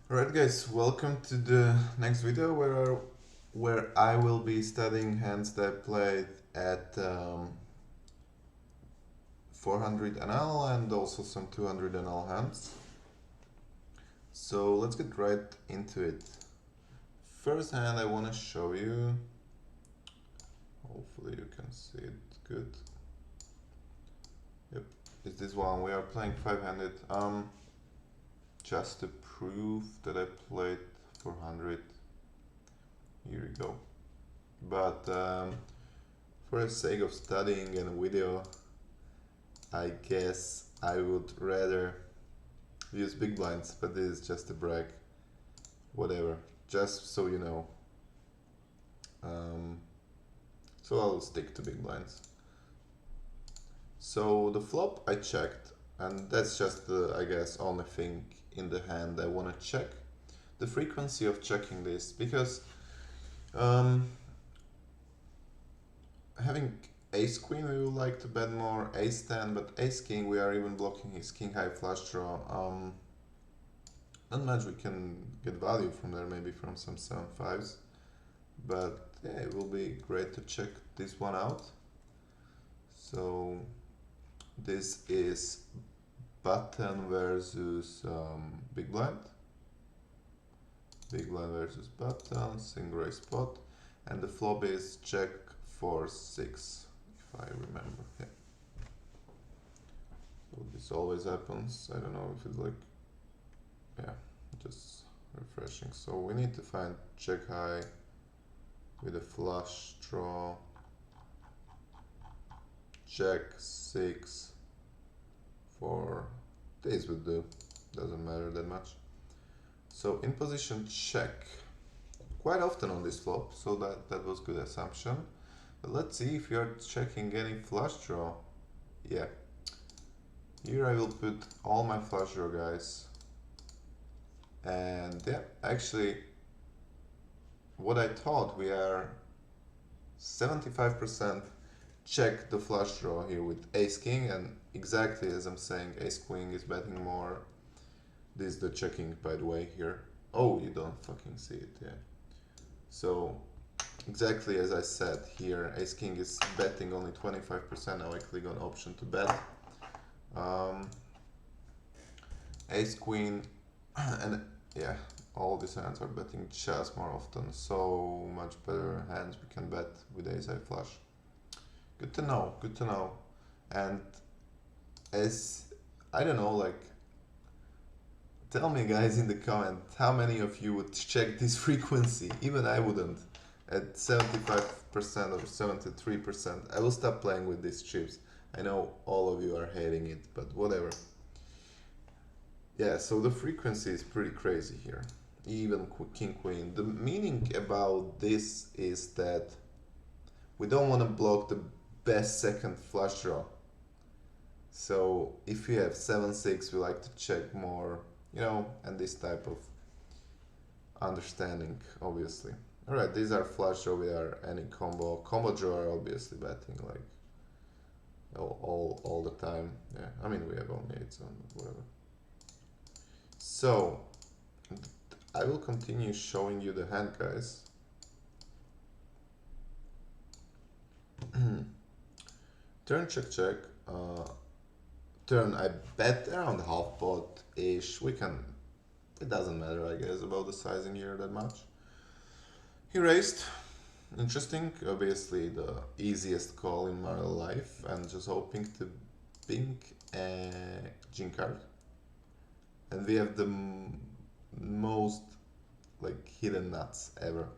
Alright guys, welcome to the next video where I will be studying hands that I played at 400 NL and also some 200 NL hands. So let's get right into it. First hand I want to show you, hopefully you can see it good. Yep, it's this one. We are playing 5-handed. Just to prove that I played 400. Here we go. But for the sake of studying and video, I guess I would rather use big blinds, but this is just a brag. Whatever, just so you know. So I'll stick to big blinds. So the flop I checked, and that's just the, I guess, only thing in the hand I want to check. The frequency of checking this, because having ace queen we would like to bet more, ace 10, but ace king we are even blocking his king high flush draw. Not much we can get value from there, maybe from some 7-5s, but yeah, it will be great to check this one out. So this is button versus big blind. Big blind versus button, single raise spot, and the flop is check 4-6, if I remember. Yeah. So this always happens. I don't know if it's like, yeah, just refreshing. So we need to find check high with a flush draw, check 6, 4. This would do, doesn't matter that much. So in position check quite often on this flop, so that was good assumption. But let's see if you are checking any flush draw. Yeah, here I will put all my flush draw guys, and yeah, actually what I thought, we are 75% check the flush draw here with ace king, and exactly as I'm saying, ace queen is betting more. This is the checking, by the way, here. Oh, you don't fucking see it, yeah. So exactly as I said here, ace king is betting only 25%. Now I click on option to bet. Ace queen, and yeah, all these hands are betting just more often. So much better hands we can bet with ace high flush. Good to know, good to know. And as, I don't know, like, tell me guys in the comment how many of you would check this frequency. Even I wouldn't. At 75% or 73%, I will stop playing with these chips. I know all of you are hating it, but whatever. Yeah, so the frequency is pretty crazy here. Even king queen. The meaning about this is that we don't want to block the best second flush draw. So if you have 7-6, we like to check more, you know, and this type of understanding, obviously. Alright, these are flush draw. We are any combo draw are obviously betting like all the time. Yeah, I mean we have only 8, so whatever. So I will continue showing you the hand, guys. Turn check check. Turn I bet around half pot ish. We can, it doesn't matter, I guess, about the sizing here that much. He raised. Interesting. Obviously the easiest call in my life, and just hoping to ping a gin card. And we have the most like hidden nuts ever.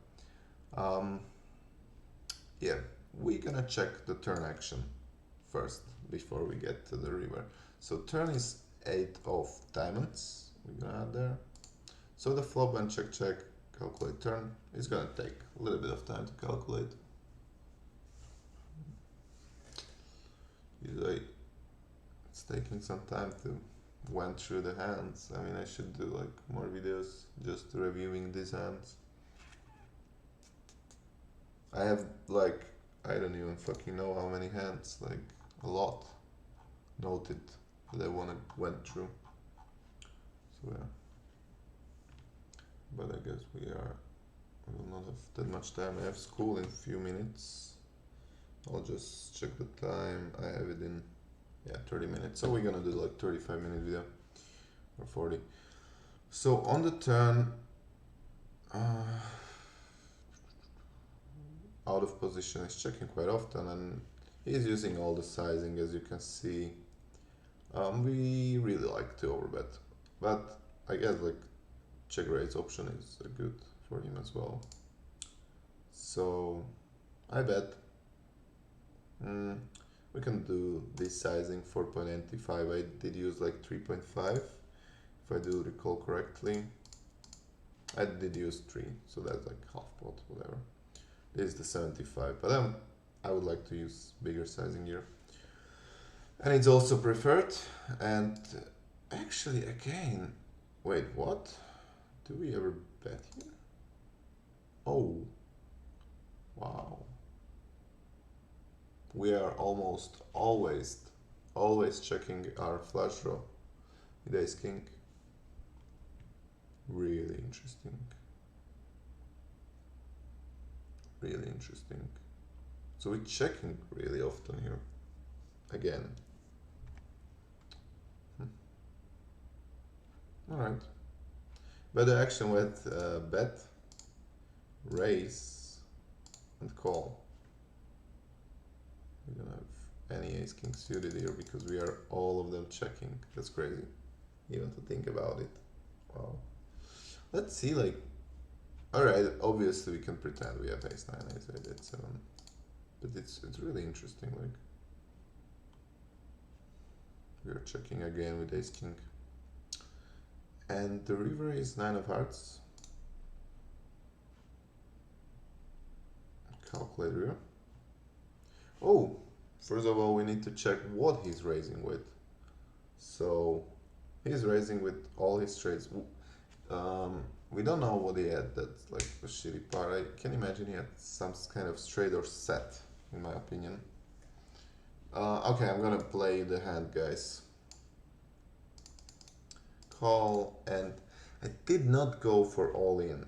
Yeah, we're gonna check the turn action first before we get to the river. So turn is 8 of diamonds. We're gonna add there. So the flop and check check, calculate turn, is gonna take a little bit of time to calculate. Usually it's taking some time to went through the hands. I mean, I should do like more videos just reviewing these hands. I have like, I don't even fucking know how many hands, like a lot noted that I went through. So yeah. but I guess we will not have that much time. I have school in a few minutes. I'll just check the time. I have it in 30 minutes. So we're gonna do like 35-minute video or 40. So on the turn, out of position is checking quite often, and he's using all the sizing, as you can see. We really like to overbet, but I guess like check raise option is good for him as well. So I bet we can do this sizing 4.85. I did use like 3.5 if I do recall correctly. I did use 3, so that's like half pot, whatever. This is the 75, but I would like to use bigger sizing here. And it's also preferred. And actually, again, wait, what? Do we ever bet here? Oh, wow. We are almost always checking our flush draw with ace king. Really interesting. Really interesting. So we're checking really often here. Again. Alright. Better action with bet, raise, and call. We don't have any ace king suited here because we are all of them checking. That's crazy. Even to think about it. Wow. Let's see, like, alright, obviously we can pretend we have ace 9, ace 8, ace 7. But it's really interesting, like. We are checking again with ace king. And the river is 9 of hearts. Calculator here. Oh, first of all, we need to check what he's raising with. So he's raising with all his trades. We don't know what he had. That's like a shitty part. I can imagine he had some kind of straight or set, in my opinion. Okay, I'm gonna play the hand, guys. Call, and I did not go for all in.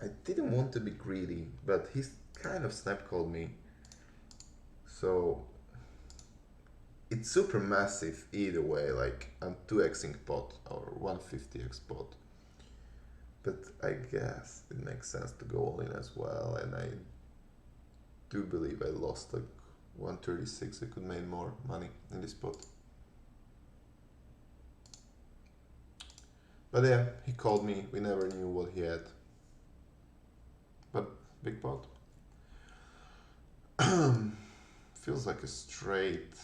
I didn't want to be greedy, but he's kind of snap called me. So it's super massive either way, like I'm 2xing pot or 150x pot. But I guess it makes sense to go all in as well, and I do believe I lost like 136. I could make more money in this pot. But yeah, he called me. We never knew what he had. But big pot. Feels like a straight.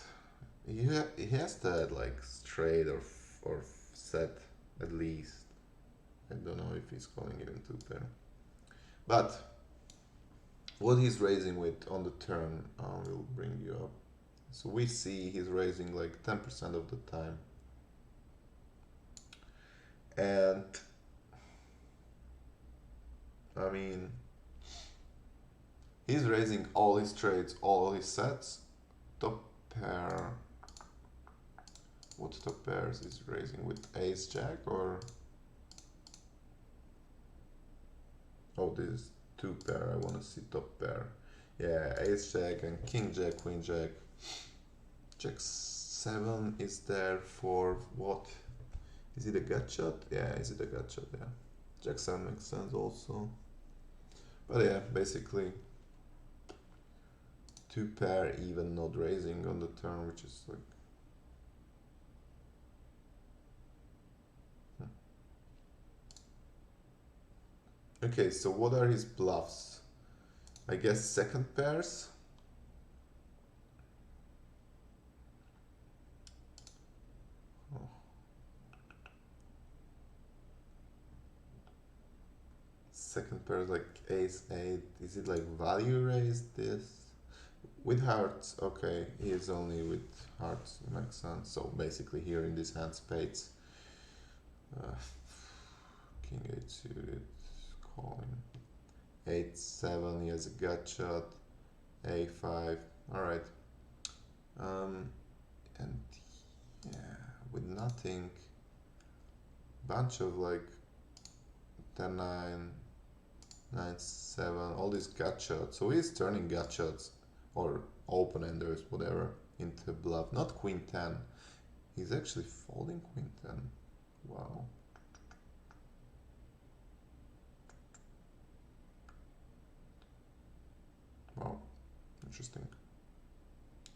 He has to have like straight or set at least. I don't know if he's calling even 2 pair. But what he's raising with on the turn will bring you up. So we see he's raising like 10% of the time. And I mean, he's raising all his trades, all his sets. Top pair. What top pairs is raising with ace jack or? Oh, this is 2 pair. I want to see top pair. Yeah, ace jack and king jack, queen jack. Jack 7 is there for what? Is it a gut shot? Yeah, is it a gut shot? Yeah. Jack 7 makes sense also. But yeah, basically 2 pair even not raising on the turn, which is like. Okay, so what are his bluffs? I guess second pairs. Oh. Second pair is like ace 8. Is it like value raise this? With hearts, okay, he is only with hearts, makes sense. So basically here in this hand spades. King 8 suited, calling. 8-7, he has a gut shot. A5, alright. And yeah, with nothing, bunch of like 10-9, 9-7, all these gut shots. So he's turning gut shots or open-enders, whatever, into bluff. Not Queen 10. He's actually folding Queen 10. Wow. Wow, interesting.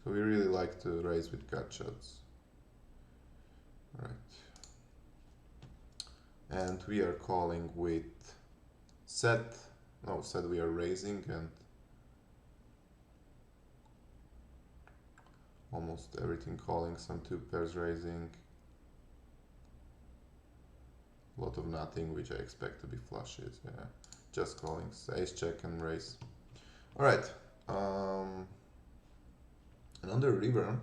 So we really like to raise with gut shots. All right. And we are calling with set. No, set we are raising, and almost everything calling, some two pairs raising. A lot of nothing, which I expect to be flushes. Yeah, just calling ace check and raise. All right. And on the river,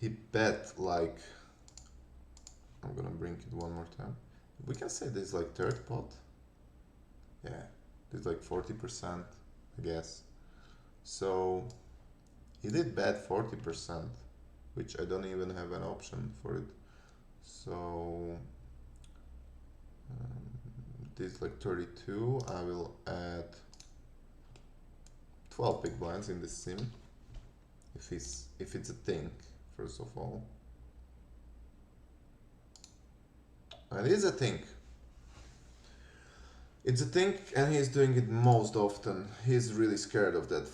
he bet like, I'm gonna bring it one more time. We can say this is like third pot. Yeah, this is like 40%, I guess. So he did bet 40%, which I don't even have an option for it. So this is like 32. I will add 12 big blinds in this sim. If it's a thing, first of all. And it is a thing. It's a thing, and he's doing it most often. He's really scared of that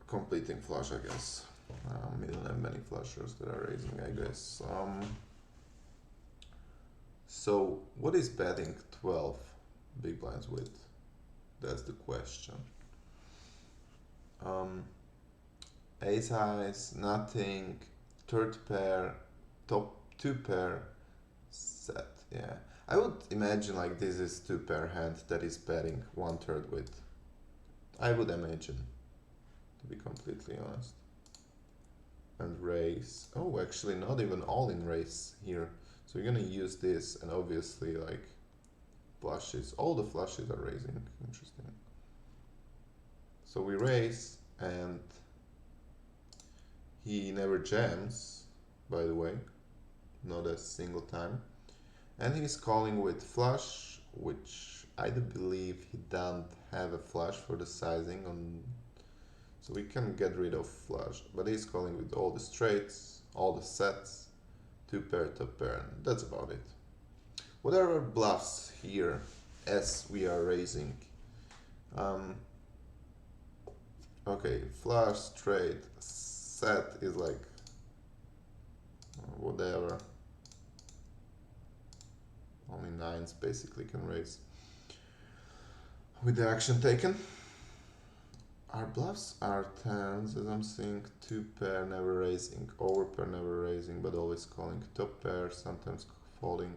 completing flush, I guess. We don't have many flushers that are raising, I guess. So what is betting 12 big blinds with? That's the question. Ace highs, nothing, third pair, top two pair, set. Yeah, I would imagine like this is two pair hand that is betting 1/3 with. I would imagine, to be completely honest. And raise. Oh, actually not even all in raise here. So we're gonna use this, and obviously like flushes. All the flushes are raising. Interesting. So we raise, and he never jams, by the way, not a single time. And he's calling with flush, which I do believe he doesn't have a flush for the sizing on, so we can get rid of flush. But he's calling with all the straights, all the sets, two pair, top pair, and that's about it. What are our bluffs here as we are raising? Okay, flush, straight, set is like whatever. Only nines basically can raise with the action taken. Our bluffs are tens, as I'm seeing, two pair never raising, over pair never raising, but always calling, top pair sometimes folding.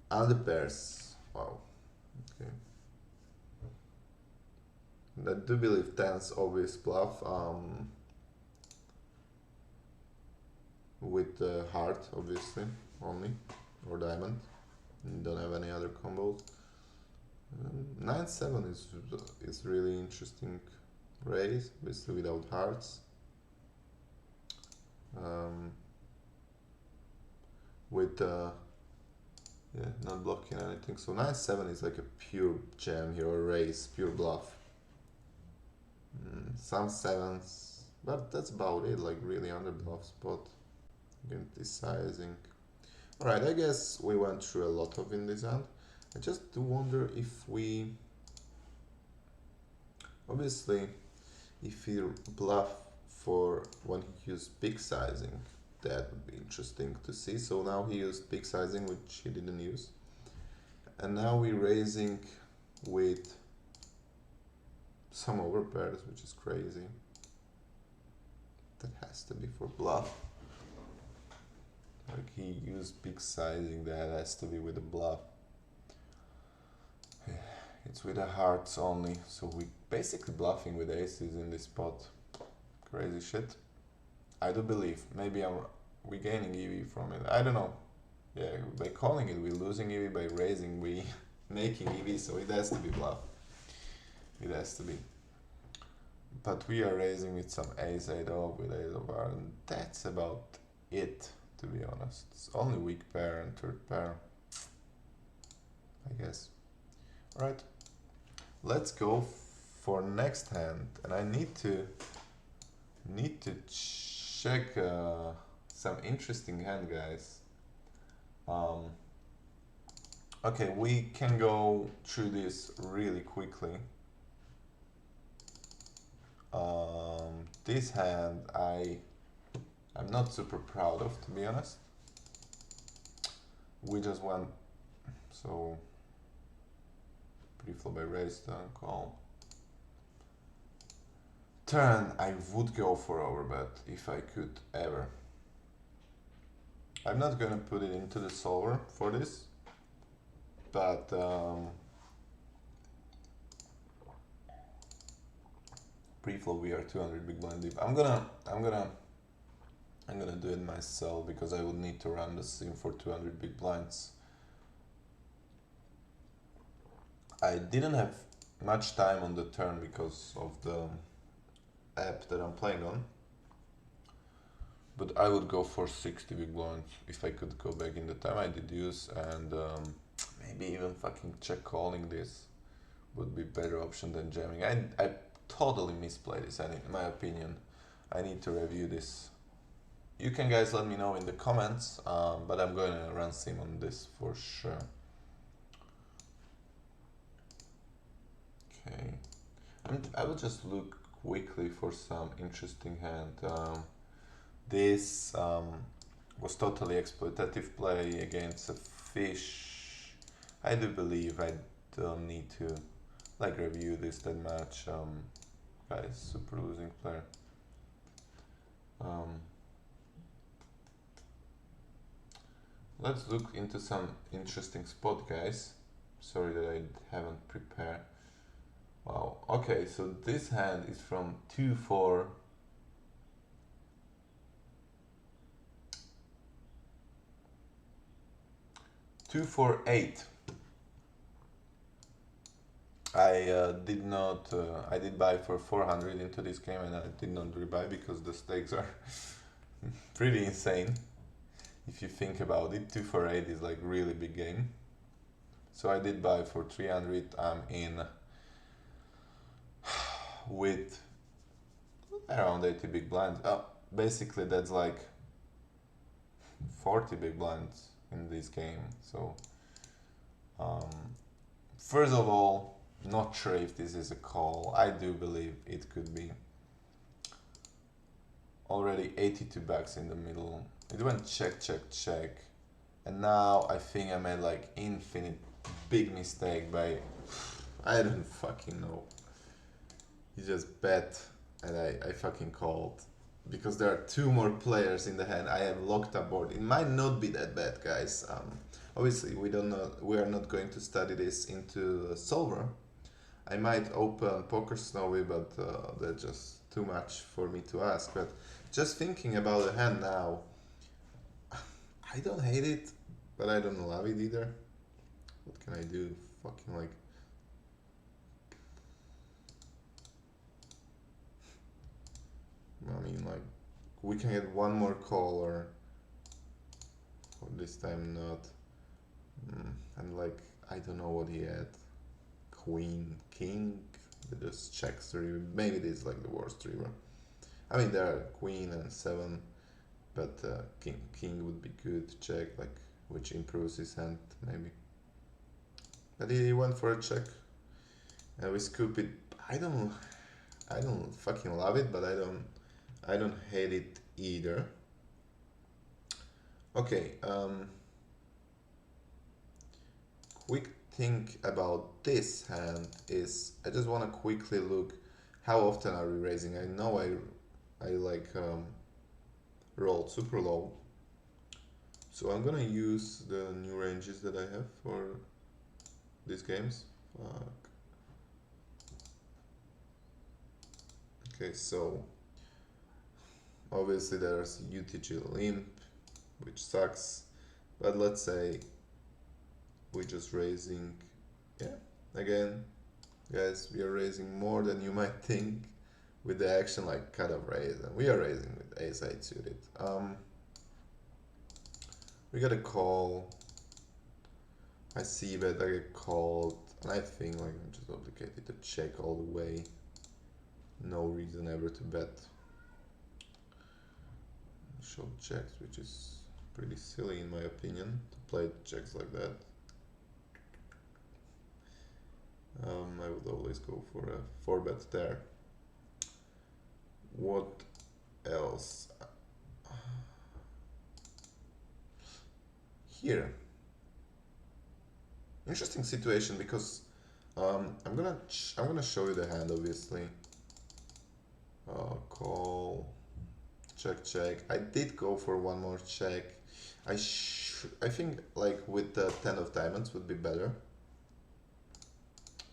Other pairs, wow, okay. I do believe tens obvious bluff with the heart, obviously, only, or diamond. Don't have any other combos. 9-7 is really interesting raise, obviously without hearts. With yeah, not blocking anything. So 9-7 is like a pure jam here, or raise, pure bluff. Some sevens, but that's about it. Like really under bluff spot. Again, this sizing. All right, I guess we went through a lot of in this hand. I just do wonder if we, obviously, if he bluff for when he used big sizing, that would be interesting to see. So now he used big sizing, which he didn't use. And now we're raising with some overpairs, which is crazy. That has to be for bluff. Like he used big sizing, that has to be with a bluff. It's with the hearts only, so we basically bluffing with aces in this spot. Crazy shit. I do believe. Maybe we gaining EV from it. I don't know. Yeah, by calling it, we're losing EV. By raising, we making EV. So it has to be bluff. It has to be. But we are raising with some ace 8 off with ace of heart, and that's about it. To be honest, it's only weak pair and third pair. I guess. Alright, let's go for next hand, and I need to check some interesting hand, guys. Okay, we can go through this really quickly. This hand I'm not super proud of, to be honest. We just went so preflop by raise, turn call. Turn, I would go for overbet if I could ever. I'm not gonna put it into the solver for this, but preflop we are 200 big blind deep. I'm gonna do it myself because I would need to run the sim for 200 big blinds. I didn't have much time on the turn because of the app that I'm playing on, but I would go for 60 big blinds if I could go back in the time I did use, and maybe even fucking check calling this would be better option than jamming. I totally misplayed this, and in my opinion I need to review this. You can guys let me know in the comments, but I'm going to run sim on this for sure. Okay, I will just look quickly for some interesting hand. This was totally exploitative play against a fish. I do believe I don't need to like review this that much. Guys, super losing player. Let's look into some interesting spot, guys. Sorry that I haven't prepared. Wow, okay, so this hand is from 2-4. Two, 4, 8. I did not. I did buy for 400 into this game, and I did not rebuy because the stakes are pretty insane. If you think about it, 2, 4, 8 is like really big game. So I did buy for 300. I'm in with around 80 big blinds. Basically that's like 40 big blinds in this game. So first of all, not sure if this is a call. I do believe it could be. Already 82 bucks in the middle. It went check, check, check, and now I think I made like infinite big mistake by I don't fucking know. He just bet, and I fucking called because there are two more players in the hand. I have locked up board. It might not be that bad, guys. Obviously we don't know. We are not going to study this into solver. I might open Poker Snowy, but that's just too much for me to ask. But just thinking about the hand now, I don't hate it, but I don't love it either. What can I do? Fucking like. I mean, like, we can get one more call, or this time not. And like, I don't know what he had. Queen, king, that just checks the river. Maybe this is like the worst river. I mean, there are queen and 7, but king would be good to check, like, which improves his hand maybe. But he went for a check, and we scoop it. I don't fucking love it, but I don't hate it either. Okay, quick thing about this hand is I just want to quickly look how often are we raising. I know I like rolled super low, so I'm gonna use the new ranges that I have for these games. Fuck. Okay, so obviously there's UTG limp, which sucks, but let's say we're just raising, yeah, again, guys, we are raising more than you might think with the action like cut off raise, and we are raising with ace-8 suited. We got a call. I see that I get called, and I think like I'm just obligated to check all the way. No reason ever to bet. Show checks, which is pretty silly in my opinion to play checks like that. I would always go for a 4-bet there. What else? Here. Interesting situation because I'm gonna show you the hand obviously. Call, check, check. I did go for one more check. I think like with the 10 of diamonds would be better.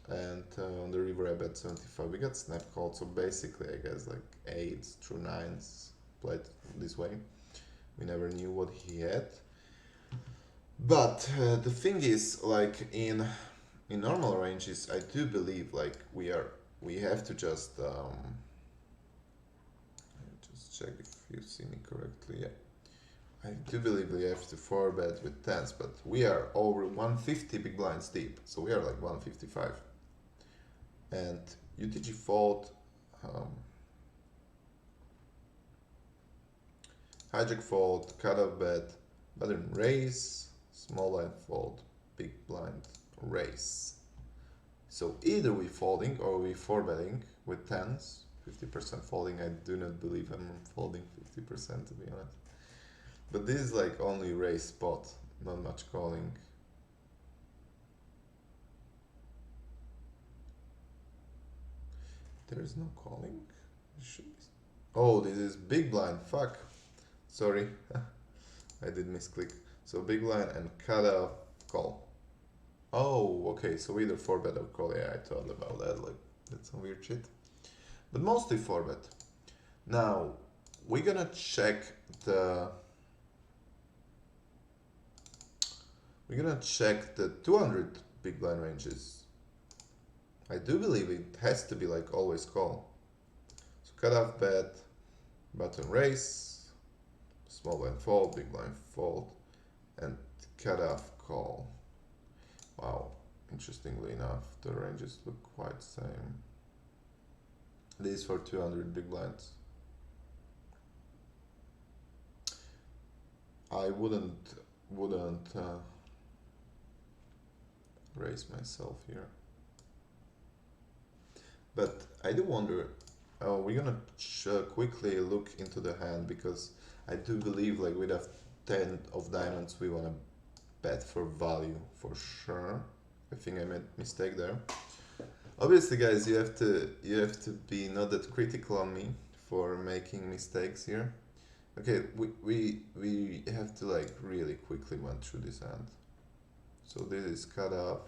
And on the river I bet 75. We got snap called, so basically I guess like 8s through 9s played this way. We never knew what he had. But the thing is, like in normal ranges, I do believe like we have to just check if you see me correctly. Yeah, I do believe we have to 4-bet with 10s, but we are over 150 big blinds deep, so we are like 155. And UTG fold, hijack fold, cutoff bet, button raise, small blind fold, big blind raise. So either we folding or we 4-betting with 10s, 50% folding. I do not believe I'm folding 50% to be honest. But this is like only raise spot, not much calling. There is no calling. Should be. Oh, this is big blind. Fuck. Sorry, I did misclick. So big blind and cutoff call. Oh, okay. So either 4-bet or call. Yeah, I thought about that. Like that's some weird shit. But mostly 4-bet. Now we're gonna check the. We're gonna check the 200 big blind ranges. I do believe it has to be like always call. So cutoff bet, button raise, small blind fold, big blind fold, and cutoff call. Wow, interestingly enough, the ranges look quite the same. These for 200 big blinds. I wouldn't raise myself here. But I do wonder, we're gonna quickly look into the hand because I do believe like with a 10 of diamonds we wanna bet for value for sure. I think I made a mistake there. Obviously guys, you have to be not that critical on me for making mistakes here. Okay, we have to like really quickly went through this hand. So this is cut off.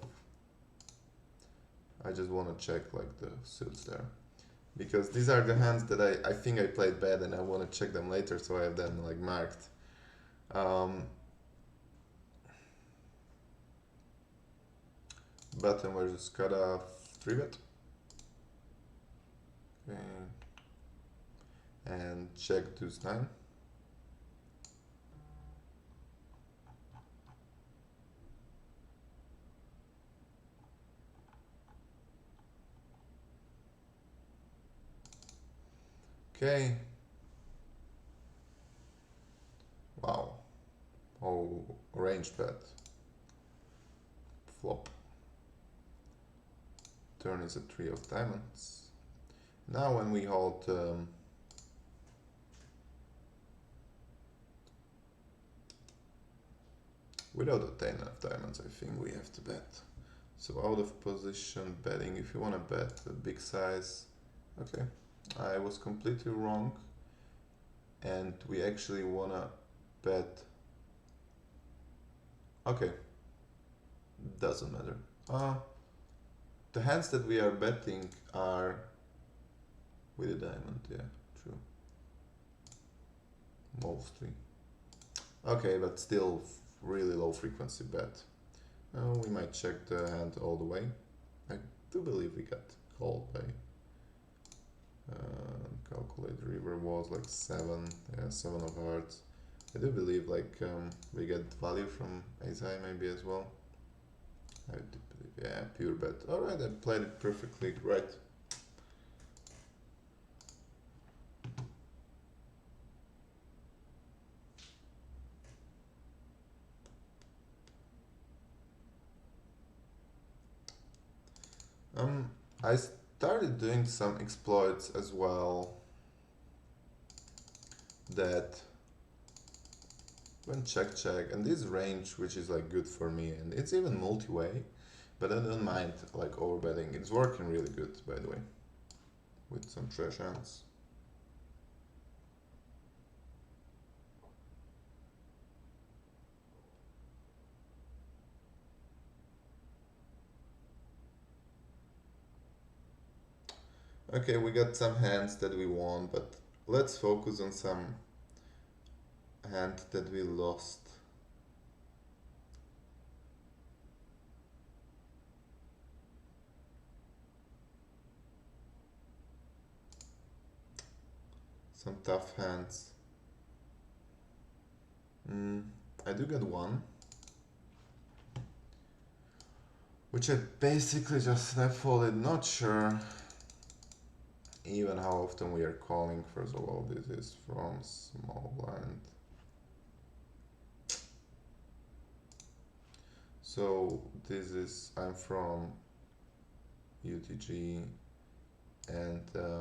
I just want to check like the suits there because these are the hands that I think I played bad and I want to check them later, so I have them like marked. Button versus cutoff 3-bet. Okay. And check deuce 9. Okay. Wow. Oh, range bet. Flop. Turn is a 3 of diamonds. Now when we hold without a 10 of diamonds, I think we have to bet. So out of position betting, if you want to bet a big size, okay. I was completely wrong, and we actually want to bet. Okay, doesn't matter. The hands that we are betting are with a diamond, yeah, true. Mostly. Okay, but still really low frequency bet. We might check the hand all the way. I do believe we got called by calculate river was like 7, yeah, 7 of hearts. I do believe like we get value from ace high maybe as well. I do believe, yeah, pure bet. Alright, I played it perfectly right. I started doing some exploits as well that when check and this range which is like good for me and it's even multi-way, but I don't mind like overbetting. It's working really good, by the way, with some trash hands. Okay, we got some hands that we won, but let's focus on some hand that we lost. Some tough hands. I do get one, which I basically just snap folded. Not sure even how often we are calling. First of all, this is from small blind. So this is, I'm from UTG, and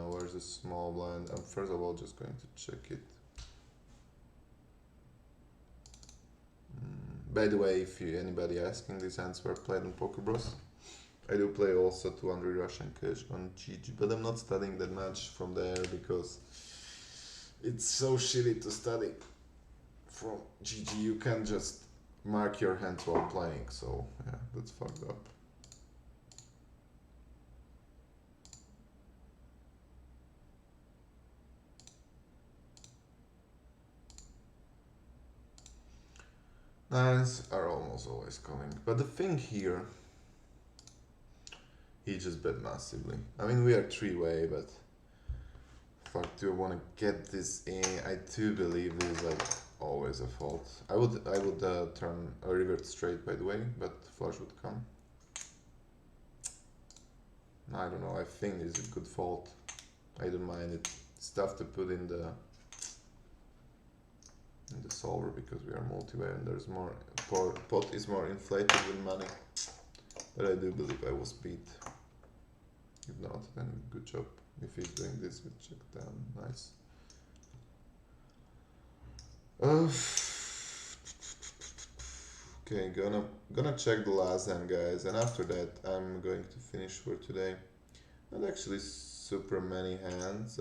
where's the small blind? I'm first of all just going to check it. By the way, if anybody asking, these hands were played on Poker Bros. I do play also 200 Russian cash on GG, but I'm not studying that much from there because it's so shitty to study from GG. You can just mark your hands while playing, so yeah, that's fucked up. Nines are almost always calling, but the thing here, he just bet massively. I mean, we are three-way, but fuck, do I want to get this in? I do believe this is like always a fault. I would turn a revert straight, by the way, but flush would come. I don't know. I think this is a good fault. I don't mind it. It's tough to put in the solver because we are multi-way and there's more pot is more inflated with money. But I do believe I was beat. If not, then good job. If he's doing this with check down, nice. Okay, gonna check the last hand, guys, and after that I'm going to finish for today. Not actually super many hands.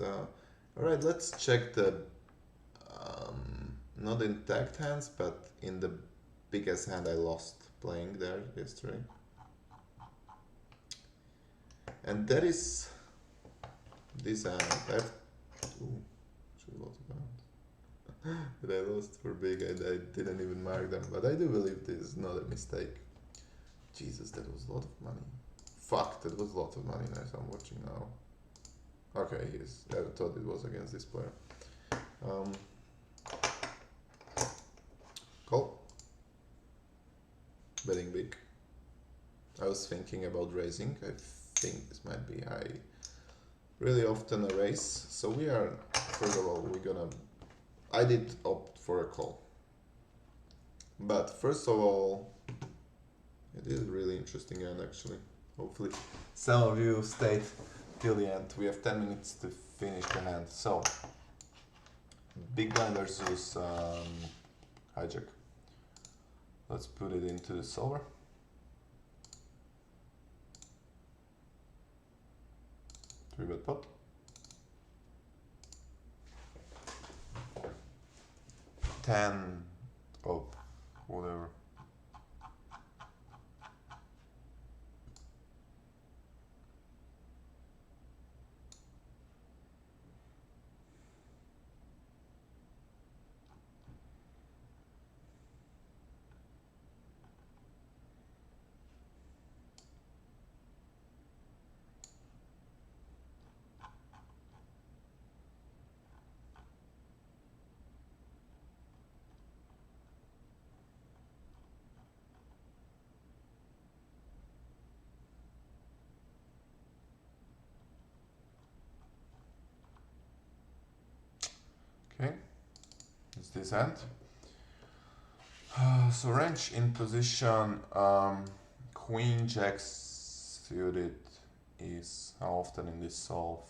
Alright, let's check the not intact hands, but in the biggest hand I lost playing there yesterday. And that is this hand. Should lost hand. That I lost for big. I didn't even mark them, but I do believe this is not a mistake. Jesus, that was a lot of money. Fuck, that was a lot of money. Nice, I'm watching now. Okay, yes, I thought it was against this player. Call. Betting big. I was thinking about raising. I think this might be high. Really often a raise. So we are, first of all, we're gonna, I did opt for a call. But first of all, it is really interesting hand actually. Hopefully some of you stayed till the end. We have 10 minutes to finish the hand. So, big blind versus hijack. Let's put it into the solver. Three bet pot. 10 of whatever. Okay, it's this hand. So range in position, Queen Jack suited is how often in this solve?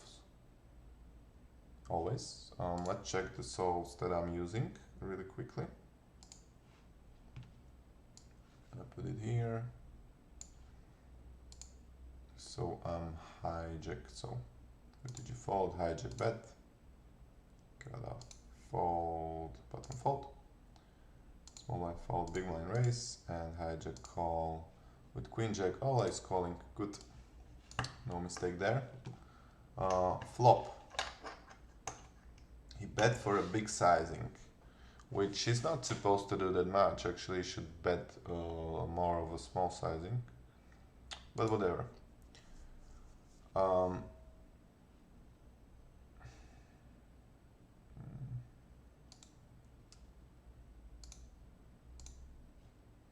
Always. Let's check the solves that I'm using really quickly. I put it here. So hijack. So what did you fold? Hijack bet. Gotta fold, bottom fold. Small blind fold, big blind raise, and hijack call with queen jack. Always calling. Good. No mistake there. Flop. He bet for a big sizing, which he's not supposed to do that much. Actually, he should bet more of a small sizing, but whatever.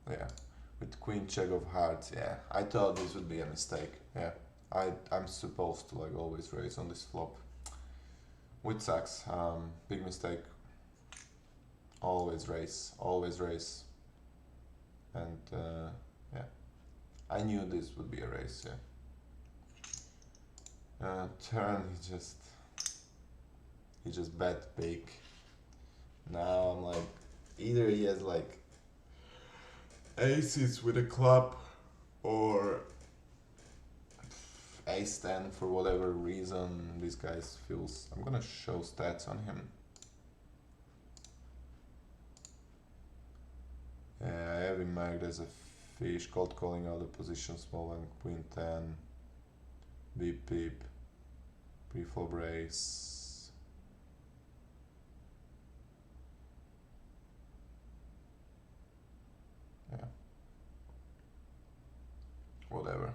Yeah, with queen check of hearts. Yeah, I thought this would be a mistake. Yeah, I'm supposed to like always raise on this flop, which sucks. Big mistake. Always raise, and yeah, I knew this would be a raise. Yeah. Turn, he just bet big. Now I'm like, either he has like aces with a club or ace 10 for whatever reason. This guy feels, I'm gonna show stats on him. Yeah, I have him marked as a fish, cold calling out the position, small and queen 10, beep beep, pre-flop raise. Yeah. Whatever.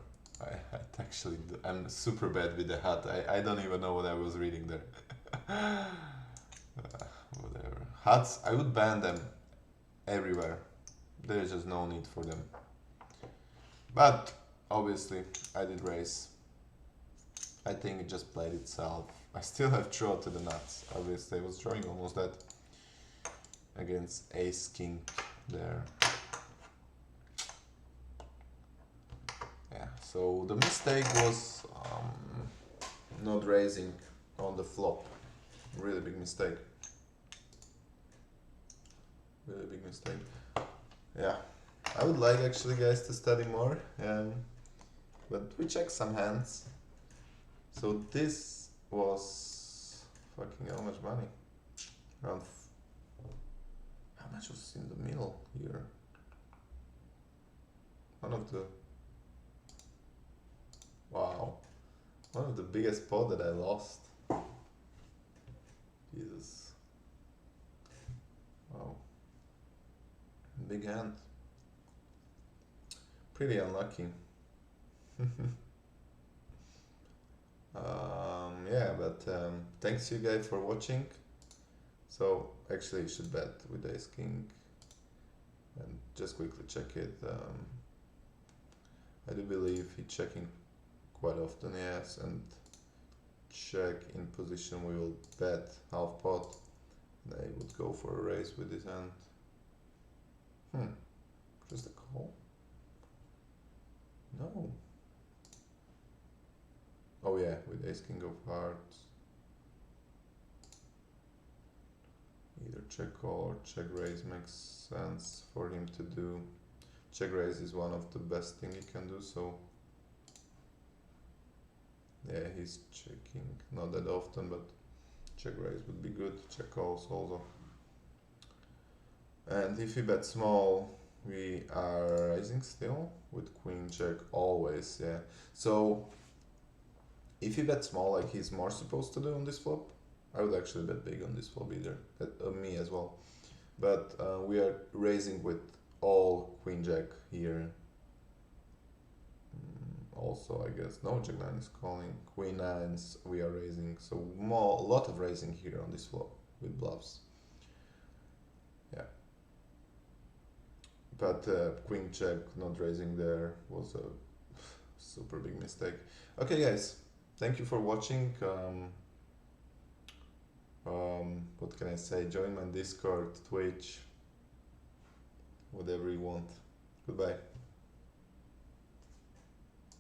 I'm super bad with the HUD. I don't even know what I was reading there. Whatever. HUDs, I would ban them everywhere. There's just no need for them. But obviously I did raise. I think it just played itself. I still have draw to the nuts. Obviously I was drawing almost that against ace king there. Yeah, so the mistake was not raising on the flop. Really big mistake. Really big mistake. Yeah, I would like actually guys to study more, but we check some hands. So this was fucking how much money? Around how much was in the middle here? One of the biggest pot that I lost. Jesus. Wow. Big hand. Pretty unlucky. Yeah, but thanks you guys for watching. So actually you should bet with ace king and just quickly check it. I do believe he's checking quite often, yes, and check in position we will bet half pot. And I would go for a raise with this hand. Just a call? No. Oh yeah, with ace king of hearts. Either check call or check raise makes sense for him to do. Check raise is one of the best thing he can do, so yeah, he's checking not that often, but check raise would be good. Check calls also. And if he bets small, we are raising still with queen check always, yeah. So if he bets small like he's more supposed to do on this flop, I would actually bet big on this flop either, me as well. But we are raising with all queen jack here. Also, I guess no, jack 9 is calling, queen 9s we are raising, so a lot of raising here on this flop with bluffs. Yeah, but queen check not raising there was a super big mistake. Okay guys, thank you for watching. what can I say? Join my Discord, Twitch, whatever you want. Goodbye.